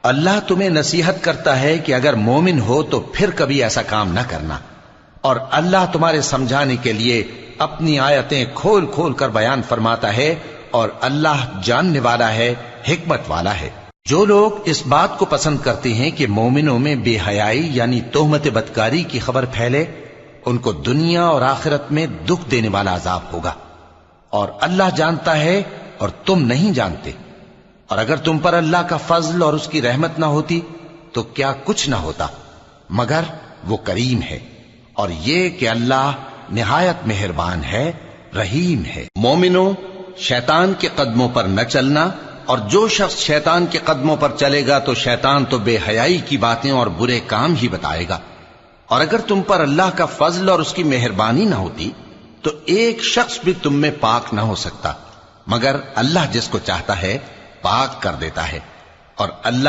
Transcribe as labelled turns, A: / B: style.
A: اللہ تمہیں نصیحت کرتا ہے کہ اگر مومن ہو تو پھر کبھی ایسا کام نہ کرنا، اور اللہ تمہارے سمجھانے کے لیے اپنی آیتیں کھول کھول کر بیان فرماتا ہے، اور اللہ جاننے والا ہے، حکمت والا ہے۔ جو لوگ اس بات کو پسند کرتے ہیں کہ مومنوں میں بے حیائی یعنی تہمت بدکاری کی خبر پھیلے، ان کو دنیا اور آخرت میں دکھ دینے والا عذاب ہوگا، اور اللہ جانتا ہے اور تم نہیں جانتے۔ اور اگر تم پر اللہ کا فضل اور اس کی رحمت نہ ہوتی تو کیا کچھ نہ ہوتا، مگر وہ کریم ہے، اور یہ کہ اللہ نہایت مہربان ہے، رحیم ہے۔ مومنوں، شیطان کے قدموں پر نہ چلنا، اور جو شخص شیطان کے قدموں پر چلے گا تو شیطان تو بے حیائی کی باتیں اور برے کام ہی بتائے گا۔ اور اگر تم پر اللہ کا فضل اور اس کی مہربانی نہ ہوتی تو ایک شخص بھی تم میں پاک نہ ہو سکتا، مگر اللہ جس کو چاہتا ہے پاک کر دیتا ہے، اور اللہ